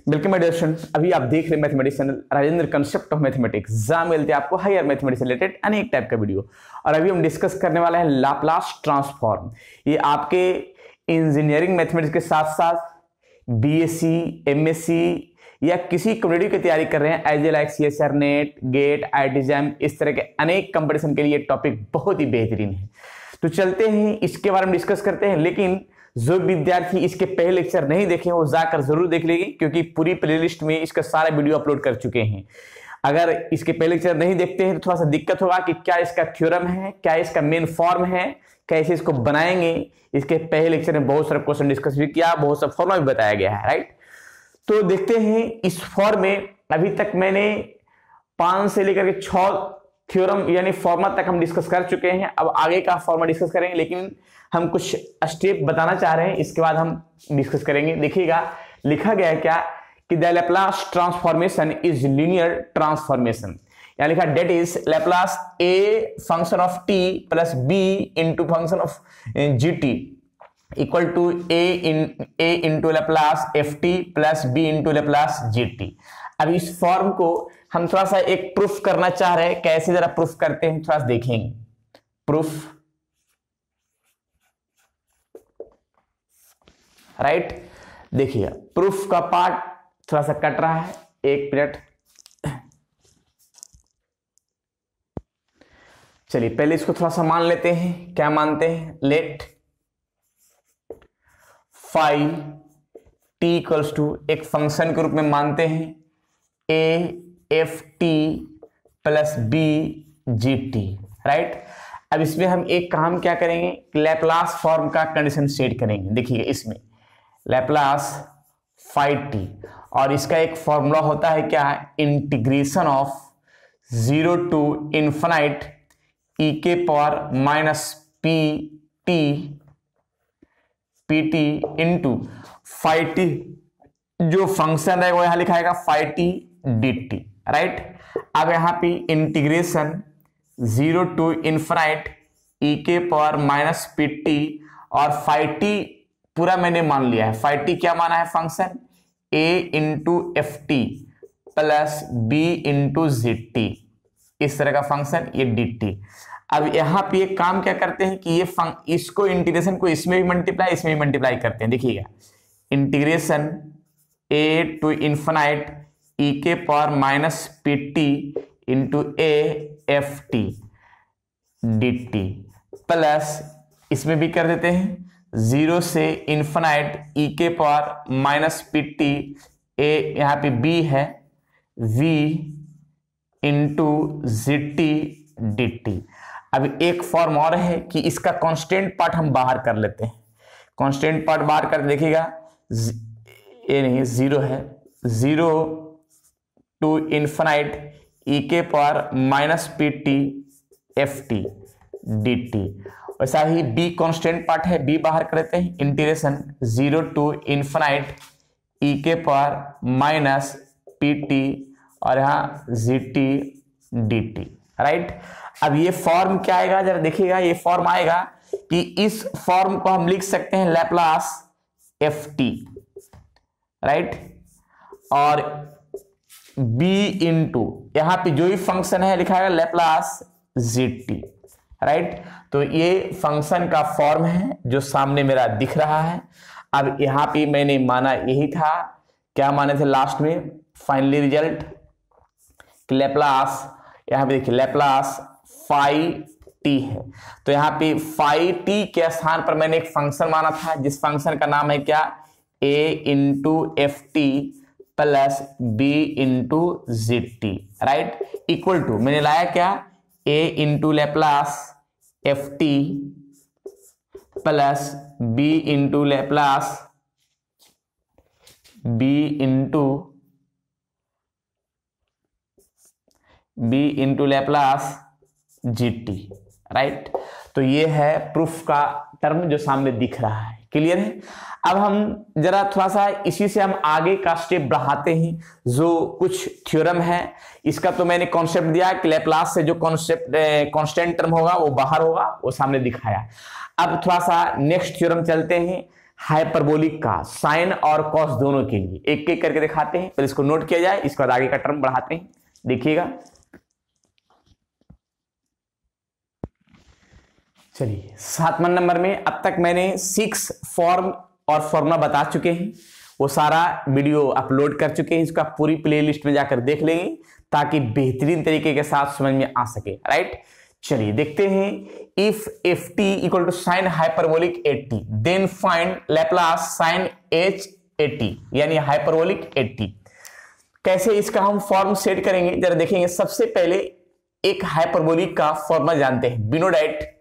Welcome my dear student. अभी आप देख रहे हैं mathematics channel Rajendra concept of mathematics, जहां मिलते हैं आपको हायर मैथमेटिक्स से रिलेटेड अनेक टाइप का वीडियो। और अभी हम डिस्कस करने वाले हैं लाप्लास ट्रांसफॉर्म। ये आपके इंजीनियरिंग मैथमेटिक्स के साथ साथ बीएससी, एमएससी या किसी कम्पिटिटिव की तैयारी कर रहे हैं as a like CSR NET, GATE, IIT JAM, इस तरह के अनेक कंपटीशन के लिए टॉपिक बहुत ही बेहतरीन है। तो चलते हैं इसके बारे में डिस्कस करते हैं। लेकिन जो विद्यार्थी इसके पहले लेक्चर नहीं देखे वो जाकर जरूर देख लेंगे, क्योंकि पूरी प्लेलिस्ट में इसका सारा वीडियो अपलोड कर चुके हैं। अगर इसके पहले लेक्चर नहीं देखते हैं तो थोड़ा सा दिक्कत होगा कि क्या इसका थ्योरम है, क्या इसका मेन फॉर्म है, कैसे इसको बनाएंगे। इसके पहले लेक्चर में बहुत सारा क्वेश्चन डिस्कस भी किया, बहुत सा फॉर्मुला भी बताया गया है, राइट। तो देखते हैं इस फॉर्म में अभी तक मैंने 5 से लेकर के 6 थ्योरम यानी फॉर्मा तक हम डिस्कस कर चुके हैं। अब आगे का फॉर्मा डिस्कस करेंगे, लेकिन हम कुछ स्टेप बताना चाह रहे हैं, इसके बाद हम डिस्कस करेंगे। देखिएगा लिखा गया है क्या कि the Laplace transformation is linear transformation. यहां लिखा that is Laplace a function of t plus b into function of g t equal to a into Laplace f t plus b into Laplace g t. अब इस form को हम थोड़ा सा एक proof करना चाह रहे हैं। कैसे जरा प्रूफ करते हैं, थोड़ा सा देखेंगे। Proof, right. देखिए प्रूफ का पार्ट थोड़ा सा कट रहा है, एक मिनट। चलिए पहले इसको थोड़ा सा मान लेते हैं। क्या मानते हैं? Let phi t equals to एक फंक्शन के रूप में मानते हैं a f t plus b g t, right. अब इसमें हम एक काम क्या करेंगे, लैप्लास फॉर्म का कंडीशन सेट करेंगे। देखिए इसमें लैप्लास फाई टी, और इसका एक फॉर्मूला होता है क्या, integration of 0 to infinite e के power minus p t into phi t, जो फंक्शन है वो यहां लिखाएगा phi t d t, right. अब यहां पे इंटीग्रेशन 0 टू इन्फिनाइट ई के पावर माइनस पी टी, और फाई टी पूरा मैंने मान लिया है। फाई टी क्या माना है, function a into f t plus b into g t, इस तरह का फंक्शन, ये डी टी। अब यहां पे एक काम क्या करते हैं कि ये इसको इंटीग्रेशन को इसमें भी मल्टीप्लाई, इसमें भी मल्टीप्लाई करते हैं। देखिएगा integration A to infinite e के power minus p t into ए f T d T plus इसमें भी कर देते हैं 0 से इन्फिनाइट ई के पावर माइनस पी टी, ए यहाँ पे बी है, v into g T d T. अब एक फॉर्म और है कि इसका कांस्टेंट पार्ट हम बाहर कर लेते हैं। कांस्टेंट पार्ट बाहर कर देखिएगा, ये नहीं 0 है, 0 टू इन्फिनाइट ई के power minus p T F T d T. वैसा ही b कांस्टेंट पार्ट है, b बाहर करते हैं, इंटीग्रेशन 0 टू इन्फिनाइट ई के पावर माइनस पी टी और यहाँ G T d t, right. अब ये फॉर्म क्या आएगा, जरा देखिएगा। ये फॉर्म आएगा कि इस फॉर्म को हम लिख सकते हैं लैप्लास एफ टी, राइट, और b इंटू यहां पे जो भी फंक्शन है लिखाएगा लैप्लास जी टी, राइट। तो ये फंक्शन का फॉर्म है जो सामने मेरा दिख रहा है। अब यहां पे मैंने माना यही था, क्या माने थे लास्ट में, फाइनली रिजल्ट लैप्लास, यहां पे देखिए लैप्लास फाई टी है। तो यहां पे फाई टी के स्थान पर मैंने एक फंक्शन माना था, जिस फंक्शन का नाम है क्या, a into f t plus b into g t, right, equal to मैंने लाया क्या, a into Laplace f t plus b into Laplace b into Laplace g t, right. तो ये है प्रूफ का टर्म जो सामने दिख रहा है, क्लियर है। अब हम जरा थोड़ा सा इसी से हम आगे का स्टेप बढ़ाते हैं। जो कुछ थ्योरम है इसका तो मैंने कॉन्सेप्ट दिया कि लैप्लास से जो कॉन्सेप्ट कांस्टेंट टर्म होगा वो बाहर होगा, वो सामने दिखाया। अब थोड़ा सा नेक्स्ट थ्योरम चलते हैं। हाइपरबोलिक का साइन और कॉस दोनों के लिए एक एक करके दिखाते हैं, फिर इसको नोट किया जाए, इसके बाद आगे का टर्म बढ़ाते हैं। देखिएगा, चलिए 7वां नंबर में अब तक मैंने 6 फॉर्म और फॉर्मूला बता चुके हैं, वो सारा वीडियो अपलोड कर चुके हैं, इसका पूरी प्लेलिस्ट में जाकर देख लेंगे ताकि बेहतरीन तरीके के साथ समझ में आ सके, राइट। चलिए देखते हैं, if f t equal to sine hyperbolic 80 then find Laplace sine h 80 यानी हाइपरबोलिक 80। कैसे इसका हम फॉर्म सेट करेंगे जरा देखेंगे। सबसे पहले एक हाइपरबोलिक का फॉर्मूला जानते हैं, बिनोडाइट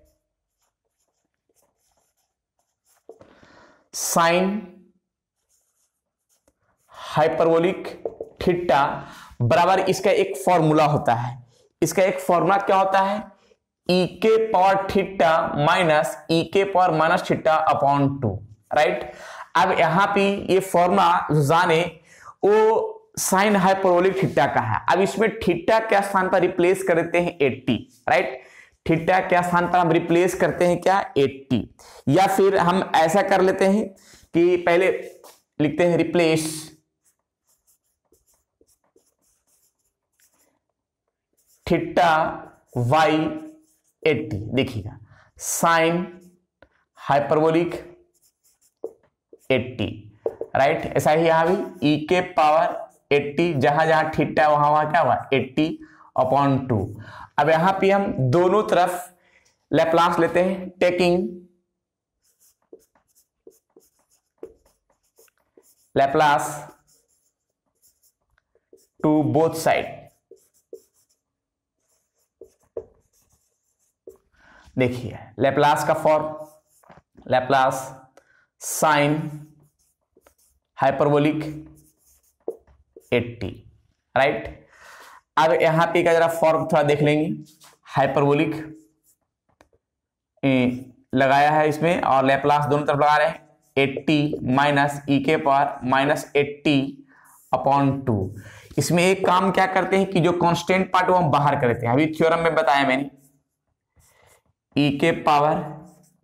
साइन हाइपरबोलिक थीटा बराबर इसका एक फॉर्मूला होता है। इसका एक फॉर्मूला क्या होता है, ई के पावर थीटा माइनस ई के power minus theta upon 2, right. अब यहां पे ये फॉर्मूला जो जाने वो साइन हाइपरबोलिक थीटा का है। अब इसमें थीटा क्या स्थान पर रिप्लेस कर देते हैं 80, राइट। थीटा क्या स्थान पर हम रिप्लेस करते हैं क्या 80, या फिर हम ऐसा कर लेते हैं कि पहले लिखते हैं रिप्लेस थीटा वाई 80। देखिएगा साइन हाइपरबोलिक 80, राइट। ऐसा ही यहां भी ई के पावर 80, जहां जहां थीटा वहां वहां क्या हुआ 80 अपॉन 2। अब यहां पे हम दोनों तरफ लैप्लास लेते हैं, taking Laplace to both side. देखिए लैप्लास का form, Laplace sine hyperbolic 80, right. अब यहां पे का जरा फॉर्म थोड़ा देख लेंगे, हाइपरबोलिक लगाया है इसमें और लैप्लास दोनों तरफ लगा रहे हैं, 80 माइनस ई के पावर माइनस 80 अपॉन 2। इसमें एक काम क्या करते हैं कि जो कांस्टेंट पार्ट वो हम बाहर कर देते हैं। अभी थ्योरम में बताया मैंने, ई के पावर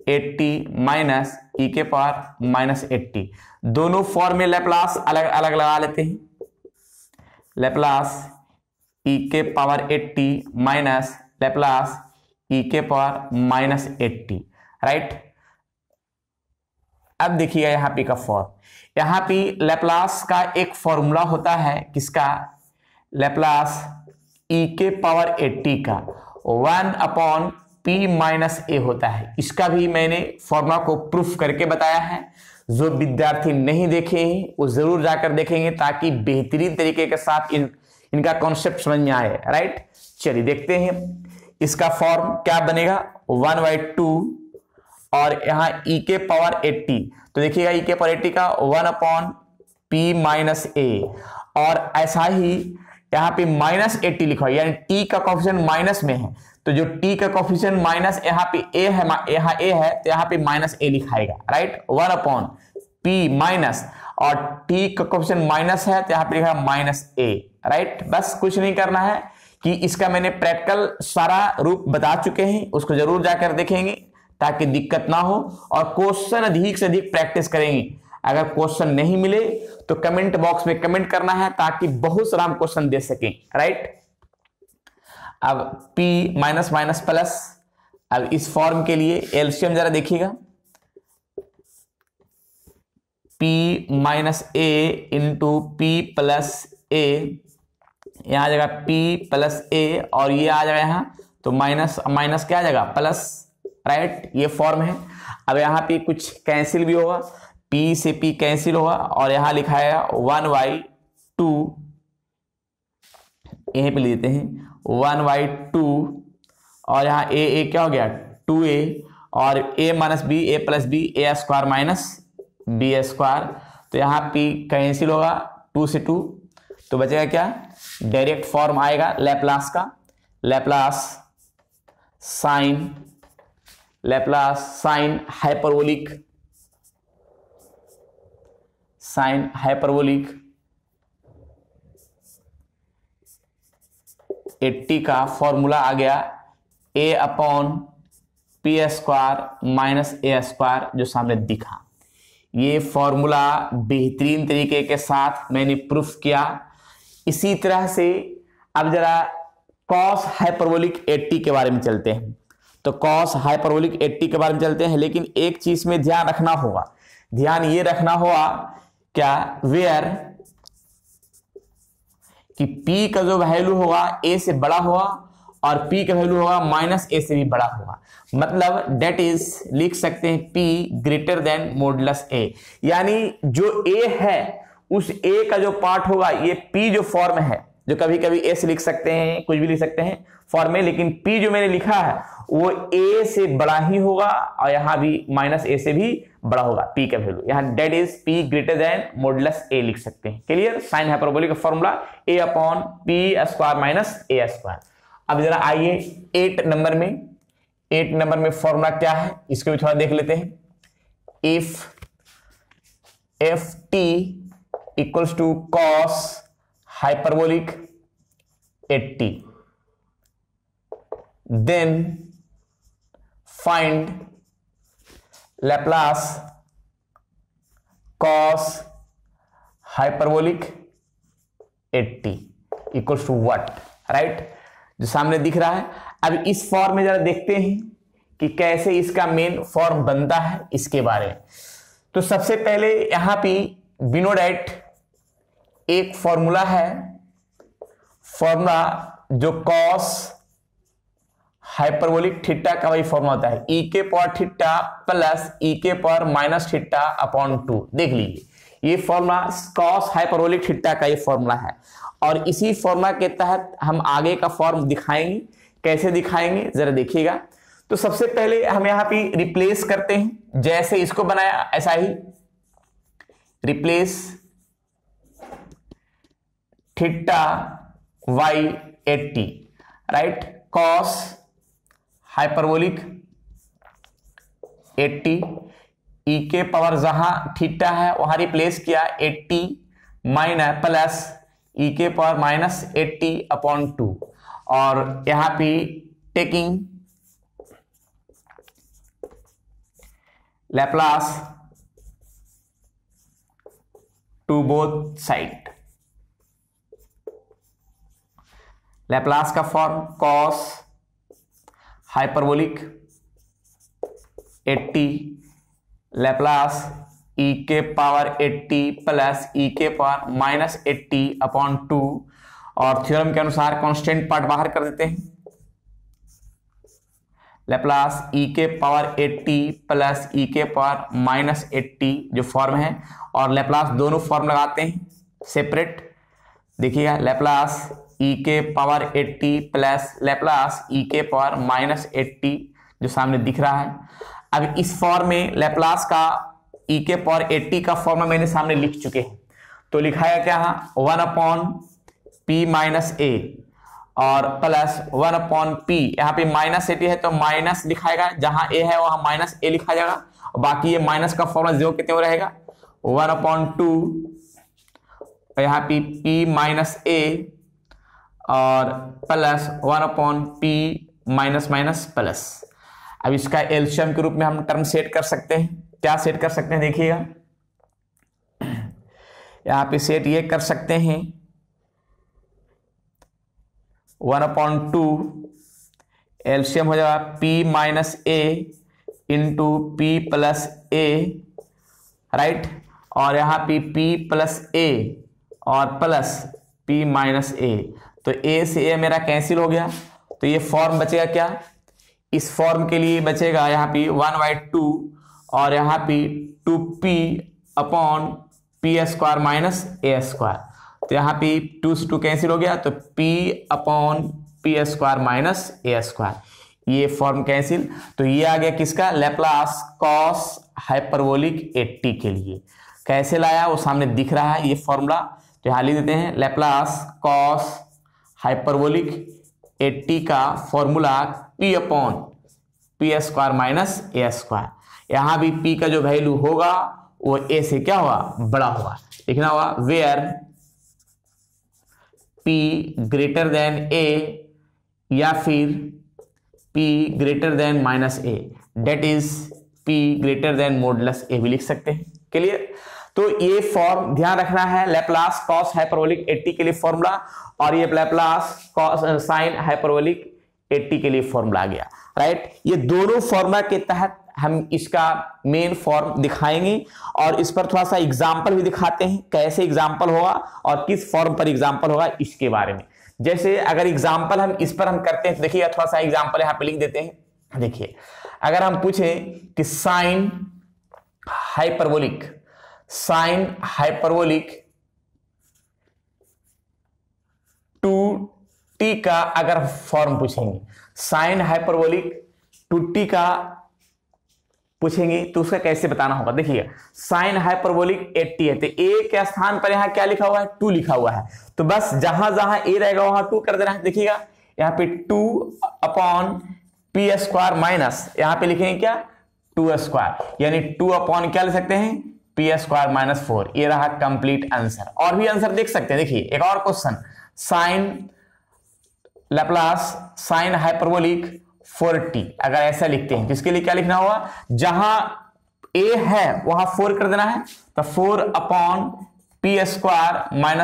80 माइनस ई के पावर माइनस 80, दोनों फॉर्म में लैप्लास अलग अलग लगा लेते हैं। लैप्लास ई के पावर 80 माइनस लैप्लास ई के पावर माइनस 80, राइट। अब देखिएगा यहाँ पे का फॉर्म, यहाँ पे लैप्लास का एक फॉर्मूला होता है, किसका, लैप्लास ई के पावर 80 का 1 अपॉन पी माइनस ए होता है। इसका भी मैंने फॉर्मूला को प्रूफ करके बताया है, जो विद्यार्थी नहीं देखे हैं वो जरूर जाकर देखेंगे ताकि बेहतरीन तरीके के साथ इनका कॉन्सेप्ट समझ में आए, राइट। चलिए देखते हैं इसका फॉर्म क्या बनेगा, 1/2 और यहाँ ई के पावर 80, तो देखिएगा ई के पावर 80 का 1 अपॉन पी माइनस ए, और ऐसा ही यहाँ पे माइनस 80 लिखा है, यानी टी का कोफिशिएंट माइनस में है, तो जो टी का कोफिशिएंट माइनस यहाँ पे ए है, यहाँ ए है तो यहाँ पे माइनस ए लिखाएगा, राइट। 1 अपॉन पी माइनस, और टी का कोफिशिएंट माइनस है तो यहाँ पे लिखा माइनस ए, राइट। बस कुछ नहीं करना है कि इसका मैंने प्रैक्टिकल सारा रूप बता चुके हैं, उसको जरूर जाकर देखेंगे ताकि दिक्कत ना हो, और क्वेश्चन अधिक से अधिक प्रैक्टिस करेंगे। अगर क्वेश्चन नहीं मिले तो कमेंट बॉक्स में कमेंट करना है ताकि बहुत सारा हम क्वेश्चन दे सकें, राइट। अब P माइनस माइनस प्लस, अब इस फॉर्म के लिए एलसीएम जरा देखिएगा, P माइनस ए इंटू पी प्लस ए, यहां आ जाएगा P प्लस ए और ये आ जाएगा यहाँ, तो माइनस माइनस क्या आ जाएगा प्लस, राइट। ये फॉर्म है। अब यहाँ पे कुछ कैंसिल भी होगा, P से P कैंसिल होगा और यहां लिखा है 1/2, यहीं पे ले देते हैं 1/2, और यहाँ ए क्या हो गया 2a, और a minus b, a plus b, a square minus b square, तो यहाँ p कैंसिल होगा 2 से 2, तो बचेगा क्या, डायरेक्ट फॉर्म आएगा लैप्लास का, लैप्लास साइन हाइपरबोलिक 80 का फॉर्मूला आ गया a upon p square minus a square, जो सामने दिखा। ये फॉर्मूला बेहतरीन तरीके के साथ मैंने प्रूफ किया। इसी तरह से अब जरा कॉस हाइपरबोलिक 80 के बारे में चलते हैं। तो कॉस हाइपरबोलिक 80 के बारे में चलते हैं, लेकिन एक चीज में ध्यान रखना होगा, ध्यान ये रखना होगा क्या, वेयर कि P का जो वैल्यू होगा A से बड़ा होगा और P का वैल्यू होगा माइनस A से भी बड़ा होगा। मतलब डेट इज लिख सकते हैं P greater than modulus A, यानी जो A है उस A का जो पार्ट होगा, ये P जो फॉर्म है, जो कभी कभी S लिख सकते हैं, कुछ भी लिख सकते हैं फॉर्म में, लेकिन P जो मैंने लिखा है वो A से बड़ा ही होगा और यहां भी माइनस A से भी बड़ा होगा P का वैल्यू। यहां that is P greater than modulus A लिख सकते हैं। क्लियर? साइन हाइपरबोलिक का formula A upon P square minus A square. अब जरा आइए 8 नंबर में फॉर्मूला क्या है इसको भी थोड़ा देख लेते हैं। If ft equals to cos hyperbolic 80 then find Laplace cos hyperbolic 80 equals to what, right, जो सामने दिख रहा है। अब इस फॉर्म में जरा देखते हैं कि कैसे इसका मेन फॉर्म बनता है इसके बारे में। तो सबसे पहले यहां पे वी नो दैट एक फॉर्मूला है, फॉर्मूला जो कॉस हाइपरबोलिक थीटा का वही फॉर्मूला होता है, ई के पावर थीटा प्लस ई के पावर माइनस थीटा अपॉन 2। देख लीजिए ये फॉर्मूला कॉस हाइपरबोलिक थीटा का ये फॉर्मूला है, और इसी फॉर्मूला के तहत हम आगे का फॉर्म दिखाएंगे। कैसे दिखाएंगे जरा देखिएगा। तो सबसे पहले हम यहां पे रिप्लेस करते हैं, जैसे इसको बनाया ऐसा ही replace theta y 80, right, cos hyperbolic 80 e के पावर जहां थीटा है वहां रिप्लेस किया 80 माइनस प्लस ई के पावर माइनस 80 अपॉन 2, और यहां पे taking Laplace to both side. Laplace का form cos hyperbolic 80 Laplace e के पावर 80 प्लस ई के पावर माइनस 80 अपॉन 2, और थ्योरम के अनुसार कांस्टेंट पार्ट बाहर कर देते हैं। लैप्लास ई के पावर 80 प्लस ई के पावर माइनस 80 जो फॉर्म है, और लैप्लास दोनों फॉर्म लगाते हैं सेपरेट। देखिएगा लैप्लास ई के पावर 80 प्लस लैप्लास ई के पावर माइनस 80 जो सामने दिख रहा है। अब इस फॉर्म में लैप्लास का ई के पावर 80 का फॉर्म मैंने सामने लिख चुके हैं। तो लिखा है क्या, 1 अपॉन पी माइनस ए और प्लस 1 अपॉन पी, यहाँ पे माइनस 80 है तो माइनस लिखाएगा, जहां ए है वहां माइनस ए लिखा जाएगा, और बाकी ये माइनस का फॉर्मूला जो कितने रहेगा 1 अपॉन 2, यहाँ पे पी माइनस ए और plus 1 upon P minus minus plus. अब इसका एलसीएम के रूप में हम टर्म सेट कर सकते हैं। क्या सेट कर सकते हैं देखिएगा, यहाँ पे सेट ये कर सकते हैं 1 अपॉन 2 एलसीएम हो जाएगा p माइनस ए इंटू पी प्लस ए, राइट, और यहाँ पे p प्लस ए और प्लस p माइनस ए, तो a से a मेरा कैंसिल हो गया। तो ये फॉर्म बचेगा क्या, इस फॉर्म के लिए बचेगा यहाँ पे 1/2 और यहाँ पे 2p upon p square minus a square. तो यहाँ पे 2 से 2 कैंसिल हो गया, तो p upon p square minus a square, ये फॉर्म कैंसिल। तो ये आ गया किसका, लैप्लास कॉस हाइपरबोलिक 80 के लिए। कैसे लाया वो सामने दिख रहा है ये फॉर्मूला, तो यहाँ लिख देते हैं लैप्लास कॉस हाइपरबोलिक 80 का formula p upon p square minus a square. यहाँ भी p का जो वैल्यू होगा वो a से क्या होगा, बड़ा होगा। लिखना होगा where p greater than a या फिर p greater than minus a, that is p greater than modulus a भी लिख सकते हैं। क्लियर। तो ये फॉर्म ध्यान रखना है, लैप्लास कॉस हाइपरबोलिक 80 के लिए फॉर्मूला, और ये लैप्लास कॉस साइन हाइपरबोलिक 80 के लिए फॉर्मूला आ गया, राइट। ये दोनों फॉर्मूला के तहत हम इसका मेन फॉर्म दिखाएंगे और इस पर थोड़ा सा एग्जांपल भी दिखाते हैं, कैसे एग्जांपल होगा और किस फॉर्म पर एग्जांपल होगा इसके बारे में। जैसे अगर एग्जांपल हम इस पर हम करते हैं तो देखिए थोड़ा सा एग्जांपल यहां पे लिख देते हैं। देखिए अगर हम पूछें कि साइन हाइपरबोलिक 2t का अगर फॉर्म पूछेंगे, साइन हाइपरबोलिक 2t का पूछेंगे तो उसका कैसे बताना होगा। देखिए साइन हाइपरबोलिक 80 है तो a के स्थान पर यहां क्या लिखा हुआ है, 2 लिखा हुआ है, तो बस जहां जहां a रहेगा वहां 2 कर देना है। देखिएगा यहां पे 2/p² माइनस यहां पे लिखेंगे क्या 2² यानी 2 क्या ले सकते हैं p² - 4। ये रहा कंप्लीट आंसर। और भी आंसर देख सकते हैं। देखिए एक और question, sine Laplace sine hyperbolic 4t अगर ऐसा लिखते हैं तो इसके लिए क्या लिखना होगा, जहां a है वहां 4 कर देना है, तो 4/p² -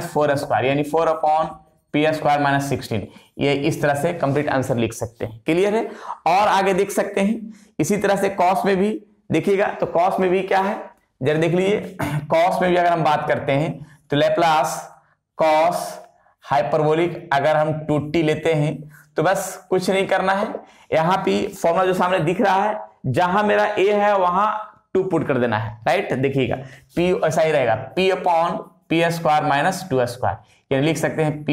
4² यानी 4/p² - 16। ये इस तरह से कंप्लीट आंसर लिख सकते हैं। क्लियर है। और आगे देख सकते हैं इसी तरह से कॉस में भी देखिएगा, तो कॉस में भी क्या है जरा देख लीजिए। कॉस में भी अगर हम बात करते हैं तो लैप्लास कॉस हाइपरबोलिक अगर हम 2t लेते हैं तो बस कुछ नहीं करना है, यहां पे फॉर्मूला जो सामने दिख रहा है जहां मेरा a है वहां 2 पुट कर देना है, राइट। देखिएगा p ऐसा ही रहेगा p/p² - 2² यानी लिख सकते हैं